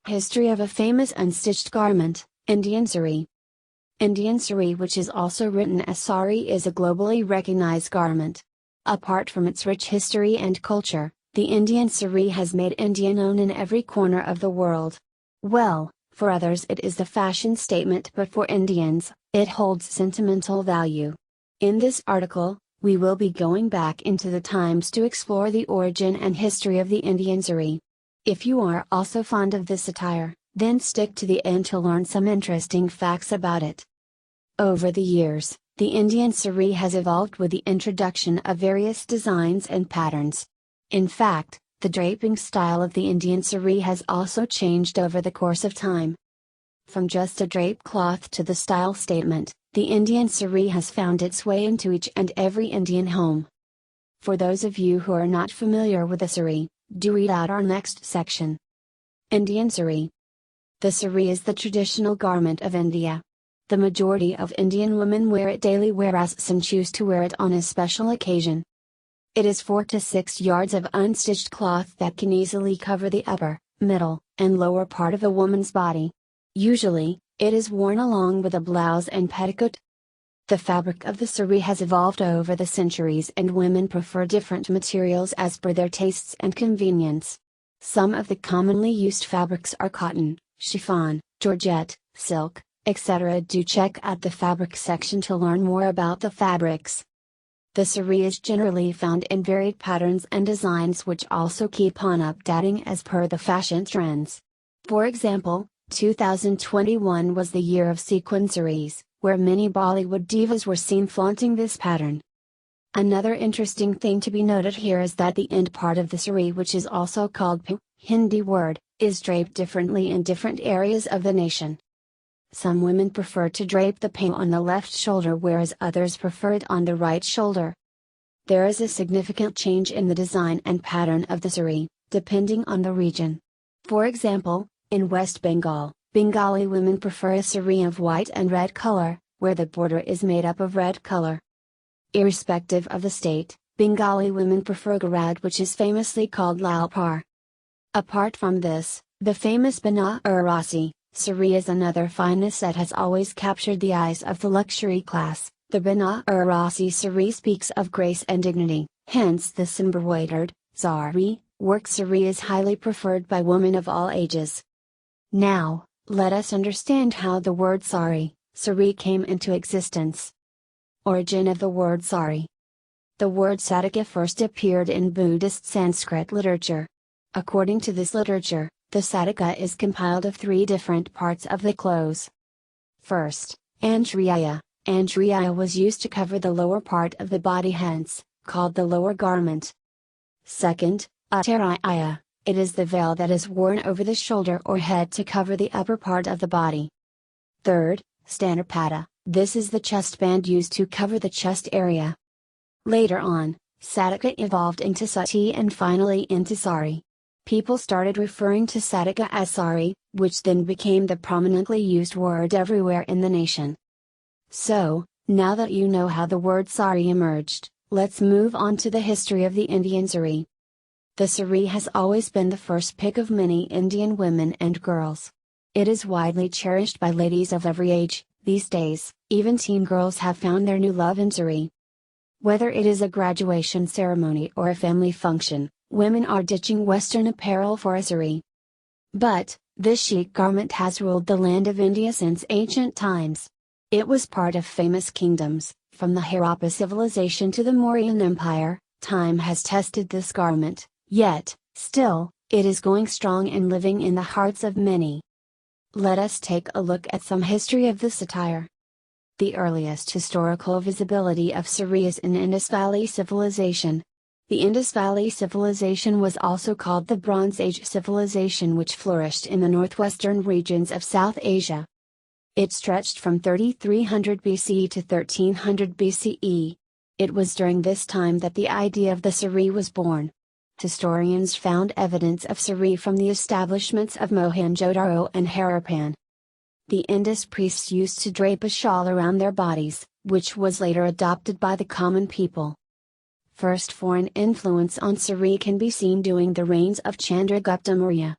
History of a famous unstitched garment, Indian Saree. Indian Saree, which is also written as Saree, is a globally recognized garment. Apart from its rich history and culture, the Indian Saree has made India known in every corner of the world. Well, for others it is the fashion statement, but for Indians, it holds sentimental value. In this article, we will be going back into the times to explore the origin and history of the Indian Saree. If you are also fond of this attire, then stick to the end to learn some interesting facts about it. Over the years, the Indian Saree has evolved with the introduction of various designs and patterns. In fact, the draping style of the Indian Saree has also changed over the course of time. From just a draped cloth to the style statement, the Indian Saree has found its way into each and every Indian home. For those of you who are not familiar with the Saree, do read out our next section. Indian Saree. The Saree is the traditional garment of India. The majority of Indian women wear it daily, whereas some choose to wear it on a special occasion. It is 4 to 6 yards of unstitched cloth that can easily cover the upper, middle, and lower part of a woman's body. Usually, it is worn along with a blouse and petticoat. The fabric of the Saree has evolved over the centuries, and women prefer different materials as per their tastes and convenience. Some of the commonly used fabrics are cotton, chiffon, georgette, silk, etc. Do check out the fabric section to learn more about the fabrics. The Saree is generally found in varied patterns and designs, which also keep on updating as per the fashion trends. For example, 2021 was the year of sequin sarees, where many Bollywood divas were seen flaunting this pattern. Another interesting thing to be noted here is that the end part of the Saree, which is also called pu, Hindi word, is draped differently in different areas of the nation. Some women prefer to drape the pu on the left shoulder, whereas others prefer it on the right shoulder. There is a significant change in the design and pattern of the Saree, depending on the region. For example, in West Bengal, Bengali women prefer a Saree of white and red color, where the border is made up of red color. Irrespective of the state, Bengali women prefer garad, which is famously called lal par. Apart from this, the famous Banarasi Saree is another fineness that has always captured the eyes of the luxury class. The Banarasi Saree speaks of grace and dignity, hence this embroidered, zari, work Saree is highly preferred by women of all ages. Now, let us understand how the word Saree came into existence. Origin of the word Saree. The word Sataka first appeared in Buddhist Sanskrit literature. According to this literature, the Sataka is compiled of 3 different parts of the clothes. First, Antraya. Antraya was used to cover the lower part of the body, hence, called the lower garment. Second, Uttaraya. It is the veil that is worn over the shoulder or head to cover the upper part of the body. Third, Stanapada. This is the chest band used to cover the chest area. Later on, Sataka evolved into Sati and finally into Saree. People started referring to Sataka as Saree, which then became the prominently used word everywhere in the nation. So, now that you know how the word Saree emerged, let's move on to the history of the Indian Saree. The Saree has always been the first pick of many Indian women and girls. It is widely cherished by ladies of every age. These days, even teen girls have found their new love in Saree. Whether it is a graduation ceremony or a family function, women are ditching Western apparel for a Saree. But, this chic garment has ruled the land of India since ancient times. It was part of famous kingdoms, from the Harappa civilization to the Mauryan Empire. Time has tested this garment, yet, still, it is going strong and living in the hearts of many. Let us take a look at some history of this attire. The earliest historical visibility of Saree is in Indus Valley Civilization. The Indus Valley Civilization was also called the Bronze Age Civilization, which flourished in the northwestern regions of South Asia. It stretched from 3300 BCE to 1300 BCE. It was during this time that the idea of the Saree was born. Historians found evidence of Saree from the establishments of Mohenjo-daro and Harappan. The Indus priests used to drape a shawl around their bodies, which was later adopted by the common people. First foreign influence on Saree can be seen during the reigns of Chandragupta Maurya.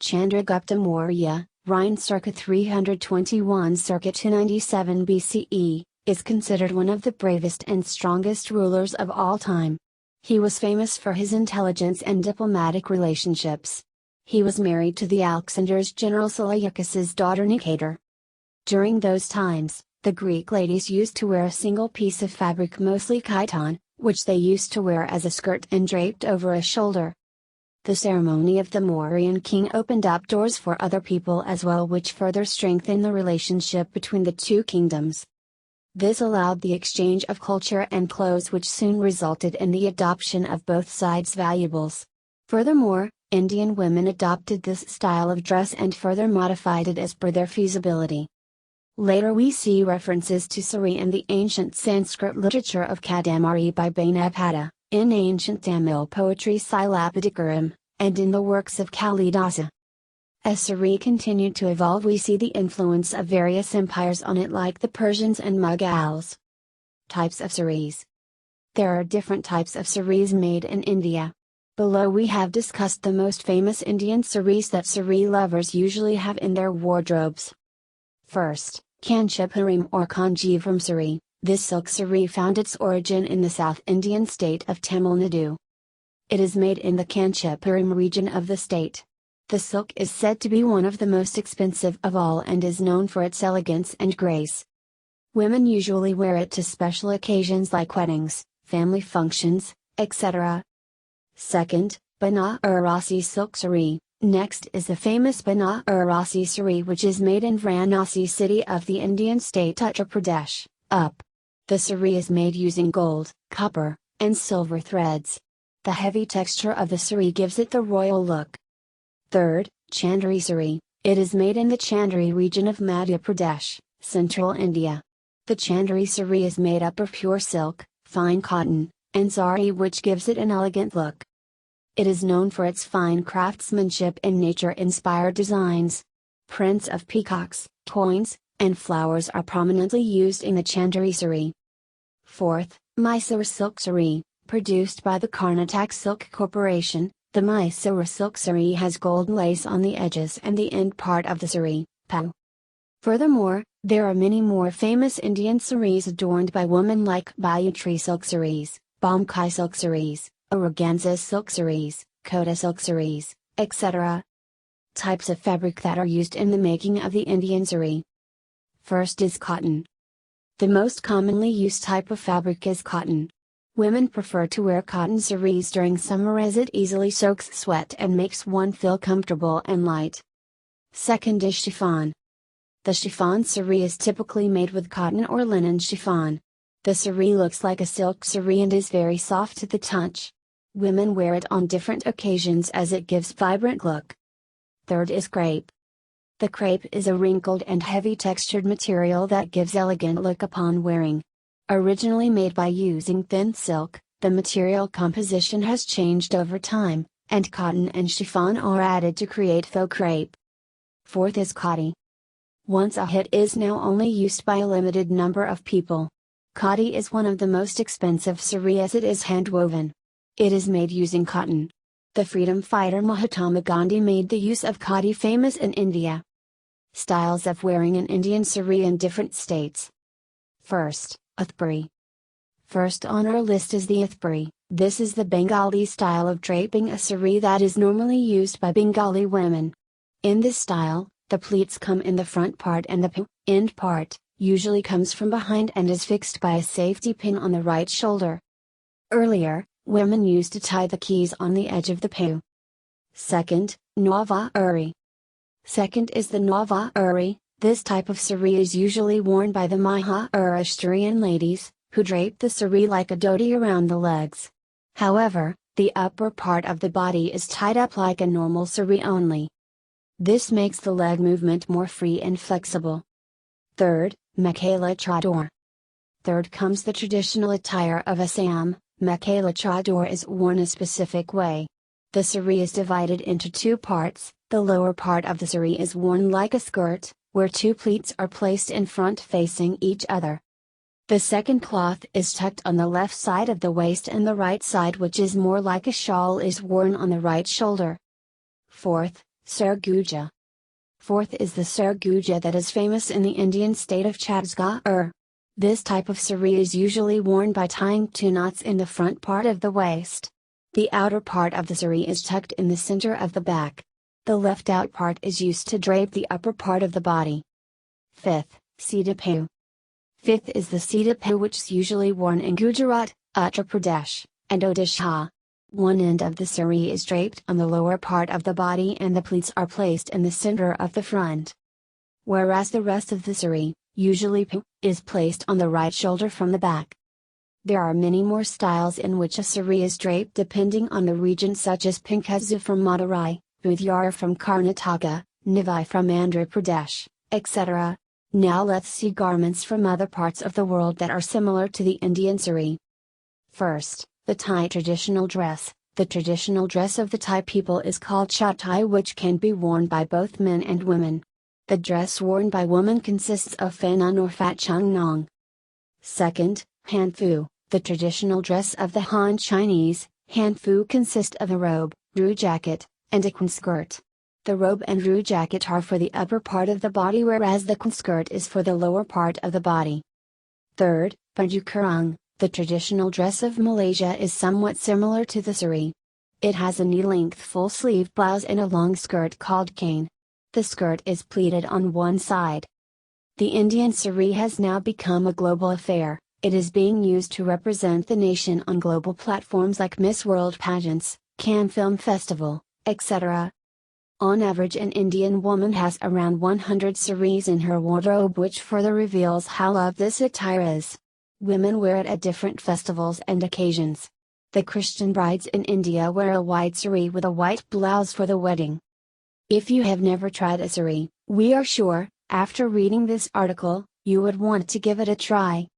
Chandragupta Maurya, reigned circa 321 circa 297 BCE, is considered one of the bravest and strongest rulers of all time. He was famous for his intelligence and diplomatic relationships. He was married to the Alexander's general Seleucus's daughter Nicator. During those times, the Greek ladies used to wear a single piece of fabric, mostly chiton, which they used to wear as a skirt and draped over a shoulder. The ceremony of the Mauryan king opened up doors for other people as well, which further strengthened the relationship between the two kingdoms. This allowed the exchange of culture and clothes, which soon resulted in the adoption of both sides' valuables. Furthermore, Indian women adopted this style of dress and further modified it as per their feasibility. Later we see references to Saree in the ancient Sanskrit literature of Kadamari by Banapada, in ancient Tamil poetry Silappadikaram, and in the works of Kalidasa. As Saree continued to evolve, we see the influence of various empires on it, like the Persians and Mughals. Types of sarees. There are different types of sarees made in India. Below we have discussed the most famous Indian sarees that saree lovers usually have in their wardrobes. First, Kanchipuram or Kanjivaram saree. This silk saree found its origin in the South Indian state of Tamil Nadu. It is made in the Kanchipuram region of the state. The silk is said to be one of the most expensive of all and is known for its elegance and grace. Women usually wear it to special occasions like weddings, family functions, etc. Second, Banarasi silk saree. Next is the famous Banarasi saree, which is made in Varanasi city of the Indian state Uttar Pradesh, UP. The saree is made using gold, copper, and silver threads. The heavy texture of the saree gives it the royal look. Third, Chandri saree. It is made in the Chandri region of Madhya Pradesh, central India. The Chandri saree is made up of pure silk, fine cotton, and zari, which gives it an elegant look. It is known for its fine craftsmanship and nature-inspired designs. Prints of peacocks, coins, and flowers are prominently used in the Chandri saree. Fourth, Mysore silk saree, produced by the Karnataka Silk Corporation. The Mysore silk saree has gold lace on the edges and the end part of the saree, pau. Furthermore, there are many more famous Indian sarees adorned by women like Bayutri silk sarees, Bomkai silk sarees, Organza silk sarees, Kota silk sarees, etc. Types of fabric that are used in the making of the Indian saree. First is cotton. The most commonly used type of fabric is cotton. Women prefer to wear cotton sarees during summer as it easily soaks sweat and makes one feel comfortable and light. Second is chiffon. The chiffon saree is typically made with cotton or linen chiffon. The saree looks like a silk saree and is very soft to the touch. Women wear it on different occasions as it gives vibrant look. Third is crepe. The crepe is a wrinkled and heavy textured material that gives elegant look upon wearing. Originally made by using thin silk, the material composition has changed over time, and cotton and chiffon are added to create faux crepe. Fourth is khadi. Once a hit is now only used by a limited number of people. Khadi is one of the most expensive saree as it is hand-woven. It is made using cotton. The freedom fighter Mahatma Gandhi made the use of khadi famous in India. Styles of wearing an Indian saree in different states. First, Uthpuri. First on our list is the Uthpuri. This is the Bengali style of draping a saree that is normally used by Bengali women. In this style, the pleats come in the front part and the end part usually comes from behind and is fixed by a safety pin on the right shoulder. Earlier, women used to tie the keys on the edge of the pau. Second, Nava Uri. Second is the Nava Uri. This type of saree is usually worn by the Maharashtrian ladies, who drape the saree like a dhoti around the legs. However, the upper part of the body is tied up like a normal saree only. This makes the leg movement more free and flexible. Third, Mekhala Chador. Third comes the traditional attire of Assam. Mekhala Chador is worn a specific way. The saree is divided into two parts. The lower part of the saree is worn like a skirt, where two pleats are placed in front facing each other. The second cloth is tucked on the left side of the waist and the right side, which is more like a shawl, is worn on the right shoulder. Fourth, Sarguja. Fourth is the Sarguja that is famous in the Indian state of Chhattisgarh. This type of saree is usually worn by tying two knots in the front part of the waist. The outer part of the saree is tucked in the center of the back. The left out part is used to drape the upper part of the body. Fifth, Sidipu. Fifth is the Sidipu, which is usually worn in Gujarat, Uttar Pradesh, and Odisha. One end of the saree is draped on the lower part of the body and the pleats are placed in the center of the front. Whereas the rest of the saree, usually is placed on the right shoulder from the back. There are many more styles in which a saree is draped depending on the region, such as Pinkazu from Madurai, Budhyar from Karnataka, Nivai from Andhra Pradesh, etc. Now let's see garments from other parts of the world that are similar to the Indian saree. First, the Thai traditional dress. The traditional dress of the Thai people is called chattai, which can be worn by both men and women. The dress worn by women consists of fanon or fat chung nong. Second, hanfu. The traditional dress of the Han Chinese, hanfu, consists of a robe, ru jacket, and a kun skirt. The robe and ru jacket are for the upper part of the body, whereas the kun skirt is for the lower part of the body. Third, baju kurung. The traditional dress of Malaysia is somewhat similar to the saree. It has a knee-length full-sleeve blouse and a long skirt called kain. The skirt is pleated on one side. The Indian saree has now become a global affair. It is being used to represent the nation on global platforms like Miss World pageants, Cannes Film Festival, etc. On average, an Indian woman has around 100 sarees in her wardrobe, which further reveals how loved this attire is. Women wear it at different festivals and occasions. The Christian brides in India wear a white saree with a white blouse for the wedding. If you have never tried a saree, we are sure, after reading this article, you would want to give it a try.